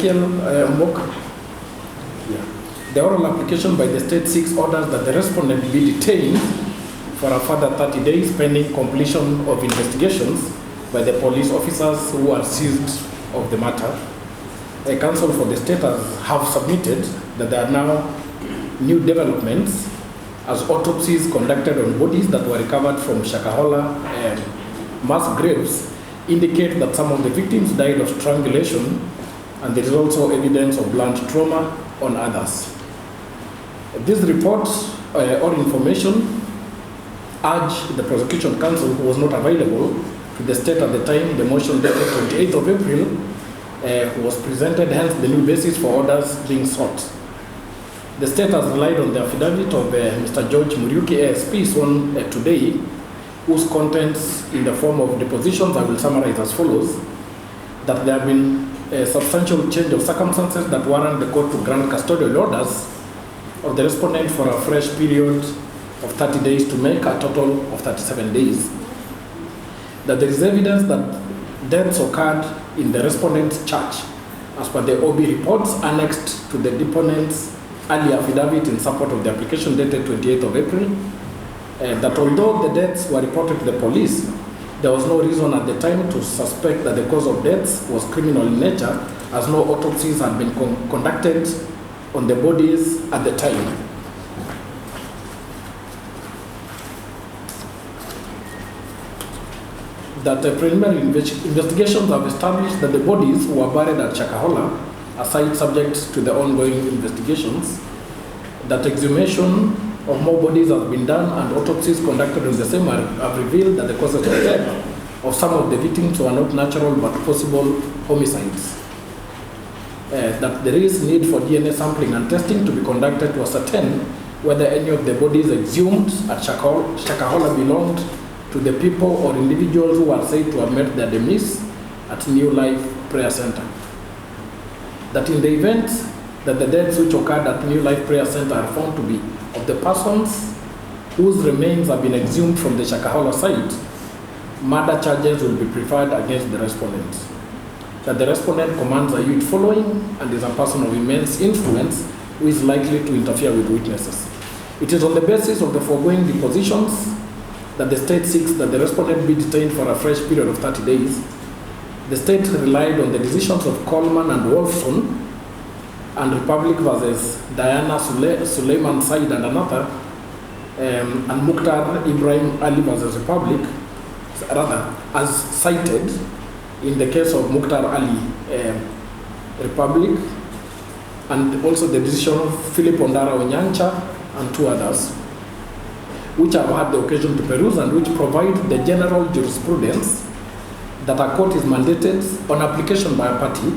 Ezekiel Mbok. Yeah. The oral application by the state seeks orders that the respondent be detained for a further 30 days pending completion of investigations by the police officers who are seized of the matter. A counsel for the state have submitted that there are now new developments as autopsies conducted on bodies that were recovered from Shakahola mass graves indicate that some of the victims died of strangulation, and there is also evidence of blunt trauma on others. This report or information urged the prosecution counsel, who was not available to the state at the time the motion dated 28th of April was presented, hence the new basis for orders being sought. The state has relied on the affidavit of Mr. George Muriuki, ASP, sworn today, whose contents in the form of depositions I will summarize as follows: that there have been a substantial change of circumstances that warrant the court to grant custodial orders of the respondent for a fresh period of 30 days to make a total of 37 days. That there is evidence that deaths occurred in the respondent's church as per the OB reports annexed to the deponent's earlier affidavit in support of the application dated 28th of April, that although the deaths were reported to the police, there was no reason at the time to suspect that the cause of death was criminal in nature, as no autopsies had been conducted on the bodies at the time. That the preliminary investigations have established that the bodies were buried at Shakahola, a site subject to the ongoing investigations. That exhumation of more bodies has been done and autopsies conducted on the same have revealed that the causes of death of some of the victims were not natural but possible homicides. That there is need for DNA sampling and testing to be conducted to ascertain whether any of the bodies exhumed at Shakahola belonged to the people or individuals who are said to have met their demise at New Life Prayer Center. That in the event that the deaths which occurred at New Life Prayer Center are found to be of the persons whose remains have been exhumed from the Shakahola site, murder charges will be preferred against the respondent. That the respondent commands a youth following and is a person of immense influence who is likely to interfere with witnesses. It is on the basis of the foregoing depositions that the state seeks that the respondent be detained for a fresh period of 30 days. The state relied on the decisions of Coleman and Wolfson and Republic versus Diana Suleiman Said and another, and Mukhtar Ibrahim Ali versus Republic, rather, as cited in the case of Mukhtar Ali Republic, and also the decision of Philip Ondara Onyancha and two others, which I've had the occasion to peruse and which provide the general jurisprudence that a court is mandated on application by a party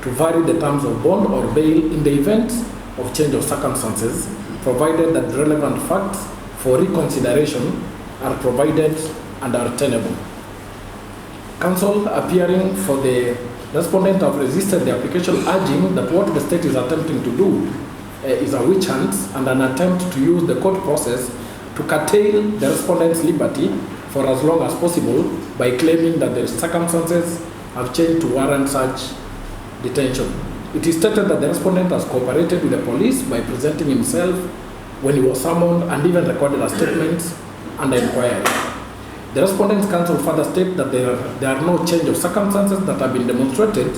to vary the terms of bond or bail in the event of change of circumstances, provided that relevant facts for reconsideration are provided and are tenable. Counsel appearing for the respondent have resisted the application, urging that what the state is attempting to do is a witch hunt and an attempt to use the court process to curtail the respondent's liberty for as long as possible by claiming that the circumstances have changed to warrant such detention. It is stated that the respondent has cooperated with the police by presenting himself when he was summoned and even recorded a statement under inquiry. The respondent's counsel further state that there are no change of circumstances that have been demonstrated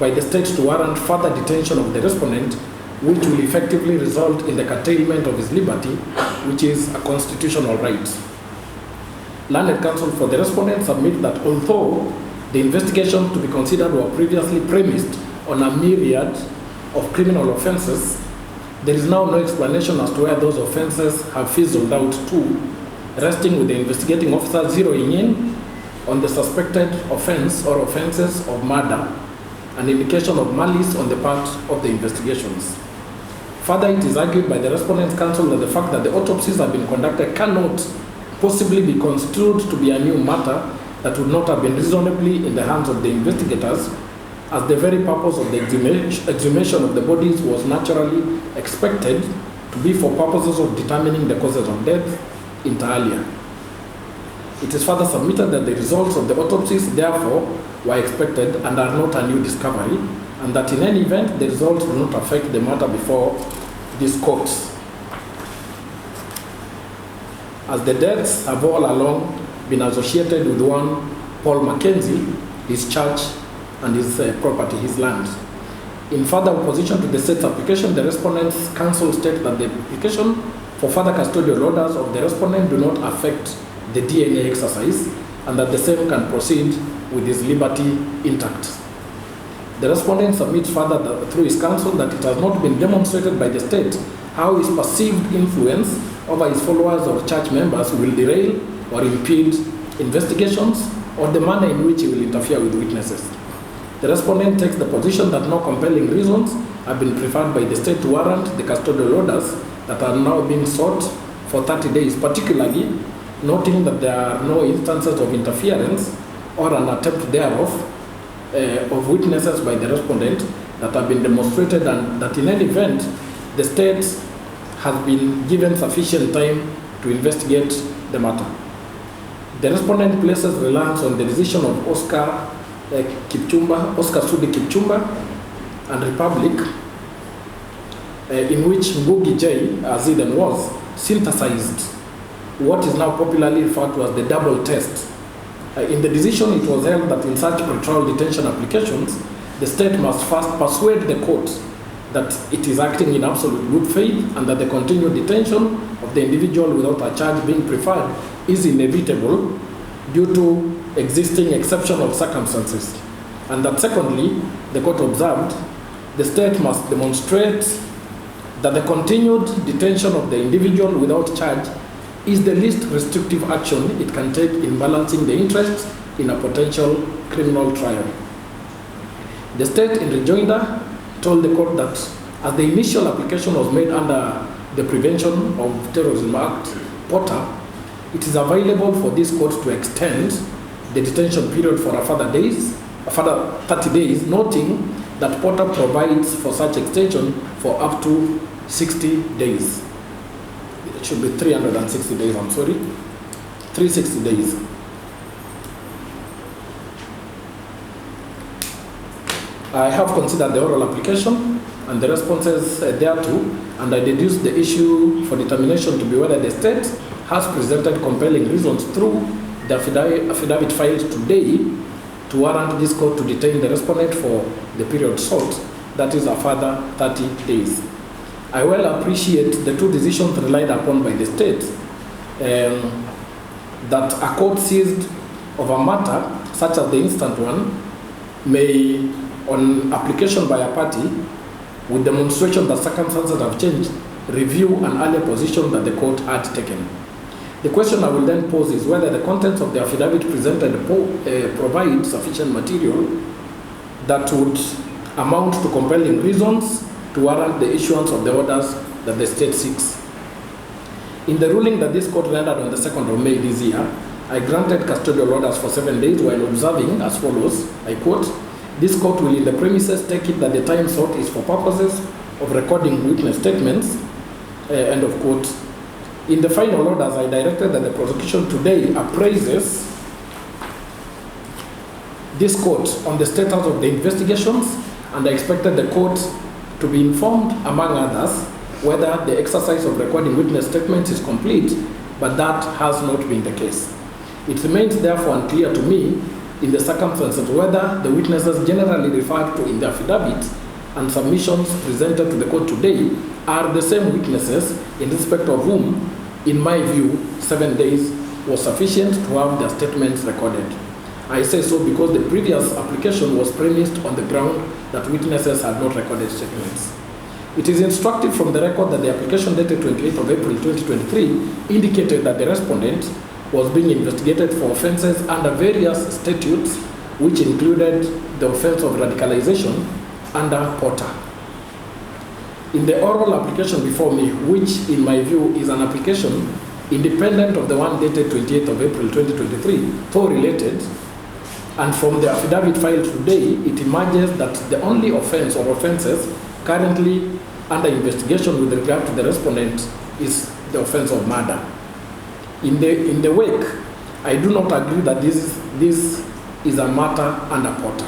by the state to warrant further detention of the respondent, which will effectively result in the curtailment of his liberty, which is a constitutional right. Learned counsel for the respondent submit that although the investigations to be considered were previously premised on a myriad of criminal offenses, there is now no explanation as to where those offenses have fizzled out to, resting with the investigating officer zeroing in on the suspected offense or offenses of murder, an indication of malice on the part of the investigations. Further, it is argued by the respondent's counsel that the fact that the autopsies have been conducted cannot possibly be construed to be a new matter that would not have been reasonably in the hands of the investigators, as the very purpose of the exhumation of the bodies was naturally expected to be for purposes of determining the causes of death inter alia. It is further submitted that the results of the autopsies, therefore, were expected and are not a new discovery, and that in any event, the results will not affect the matter before these courts, as the deaths have all along been associated with one Paul Mackenzie, his church, and his property, his land. In further opposition to the state's application, the respondent's counsel states that the application for further custodial orders of the respondent do not affect the DNA exercise, and that the same can proceed with his liberty intact. The respondent submits further through his counsel that it has not been demonstrated by the state how his perceived influence over his followers or church members will derail or impede investigations, or the manner in which he will interfere with witnesses. The respondent takes the position that no compelling reasons have been preferred by the state to warrant the custodial orders that are now being sought for 30 days, particularly noting that there are no instances of interference or an attempt thereof of witnesses by the respondent that have been demonstrated, and that in any event, the state has been given sufficient time to investigate the matter. The respondent places reliance on the decision of Oscar Sudi Kipchumba and Republic, in which Ngugi J, as he then was, synthesized what is now popularly referred to as the double test. In the decision, it was held that in such pretrial detention applications, the state must first persuade the court that it is acting in absolute good faith and that the continued detention of the individual without a charge being preferred is inevitable due to existing exceptional circumstances. And that secondly, the court observed, the state must demonstrate that the continued detention of the individual without charge is the least restrictive action it can take in balancing the interests in a potential criminal trial. The state, in rejoinder, told the court that as the initial application was made under the Prevention of Terrorism Act, POTA, it is available for this court to extend the detention period for a further 30 days, noting that POTA provides for such extension for up to 60 days. It should be 360 days, 360 days. I have considered the oral application and the responses thereto, and I deduced the issue for determination to be whether the state has presented compelling reasons through the affidavit filed today to warrant this court to detain the respondent for the period sought, that is a further 30 days. I well appreciate the two decisions relied upon by the state, that a court seized of a matter, such as the instant one, may, on application by a party, with demonstration that circumstances have changed, review an earlier position that the court had taken. The question I will then pose is whether the contents of the affidavit presented provide sufficient material that would amount to compelling reasons to warrant the issuance of the orders that the state seeks. In the ruling that this court rendered on the 2nd of May this year, I granted custodial orders for 7 days while observing as follows, I quote, "This court will in the premises take it that the time sought is for purposes of recording witness statements," end of quote. In the final orders, I directed that the prosecution today appraises this court on the status of the investigations, and I expected the court to be informed, among others, whether the exercise of recording witness statements is complete, but that has not been the case. It remains therefore unclear to me, in the circumstances, whether the witnesses generally referred to in the affidavit and submissions presented to the court today are the same witnesses in respect of whom, in my view, 7 days was sufficient to have their statements recorded. I say so because the previous application was premised on the ground that witnesses had not recorded statements. It is instructive from the record that the application dated 28th of April 2023 indicated that the respondent was being investigated for offenses under various statutes, which included the offense of radicalization under POTA. In the oral application before me, which in my view is an application independent of the one dated 28th of April 2023, though related, and from the affidavit filed today, it emerges that the only offense or offenses currently under investigation with regard to the respondent is the offense of murder. In the wake, I do not agree that this is a matter under POTA.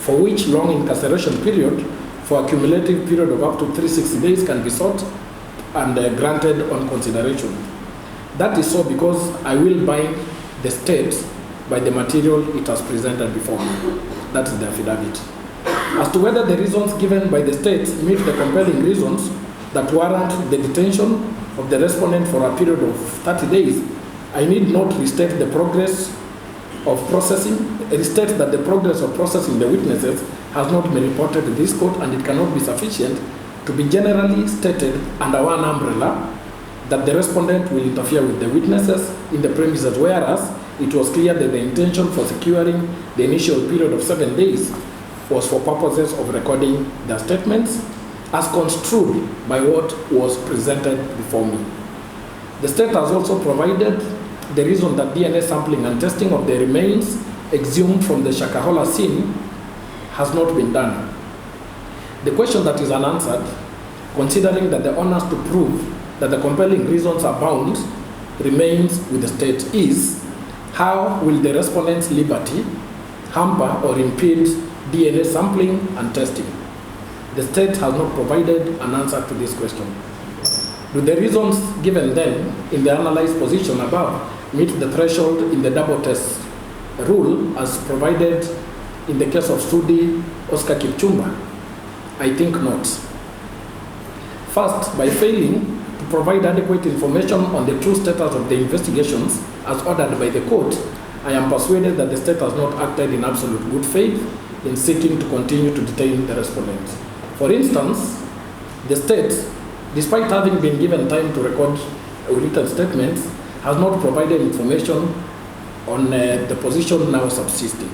for which long incarceration period for a cumulative period of up to 360 days can be sought and granted on consideration. That is so because I will bind the state by the material it has presented before me. That is the affidavit. As to whether the reasons given by the state meet the compelling reasons that warrant the detention of the respondent for a period of 30 days, I need not restate that the progress of processing the witnesses has not been reported to this court, and it cannot be sufficient to be generally stated under one umbrella that the respondent will interfere with the witnesses in the premises, whereas it was clear that the intention for securing the initial period of 7 days was for purposes of recording their statements as construed by what was presented before me. The state has also provided the reason that DNA sampling and testing of the remains exhumed from the Shakahola scene has not been done. The question that is unanswered, considering that the onus to prove that the compelling reasons are bound remains with the state, is how will the respondent's liberty hamper or impede DNA sampling and testing? The state has not provided an answer to this question. Do the reasons given then in the analyzed position above meet the threshold in the double test rule as provided in the case of Sudi Oscar Kipchumba? I think not. First, by failing to provide adequate information on the true status of the investigations as ordered by the court, I am persuaded that the state has not acted in absolute good faith in seeking to continue to detain the respondent. For instance, the state, despite having been given time to record written statements, has not provided information on the position now subsisting,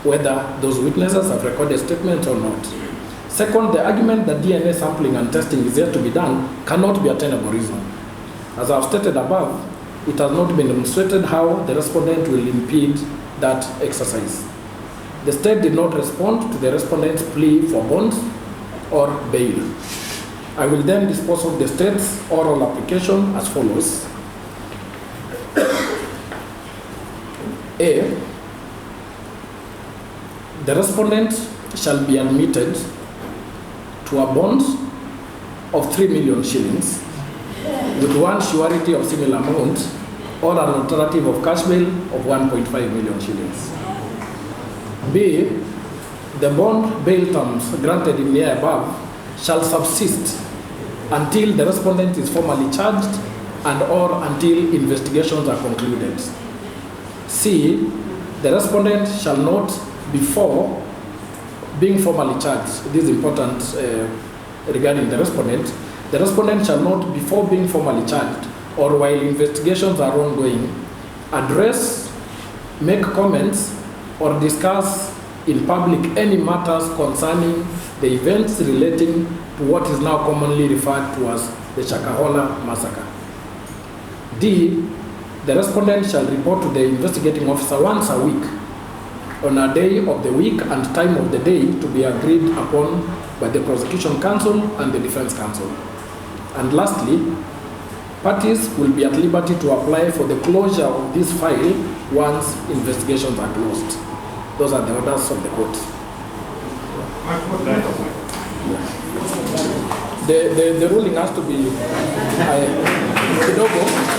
whether those witnesses have recorded statements or not. Second, the argument that DNA sampling and testing is yet to be done cannot be a tenable reason. As I have stated above, it has not been demonstrated how the respondent will impede that exercise. The state did not respond to the respondent's plea for bond or bail. I will then dispose of the state's oral application as follows. A, the respondent shall be admitted to a bond of 3 million shillings with one surety of similar amount or an alternative of cash bail of 1.5 million shillings. B, the bond bail terms granted in the above shall subsist until the respondent is formally charged and or until investigations are concluded. C, the respondent shall not, before being formally charged, it is important regarding the respondent shall not, before being formally charged or while investigations are ongoing, address, make comments, or discuss in public any matters concerning the events relating to what is now commonly referred to as the Shakahola massacre. D, the respondent shall report to the investigating officer once a week on a day of the week and time of the day to be agreed upon by the prosecution counsel and the defense counsel. And lastly, parties will be at liberty to apply for the closure of this file once investigations are closed. Those are the orders of the court. The ruling has to be kidogo.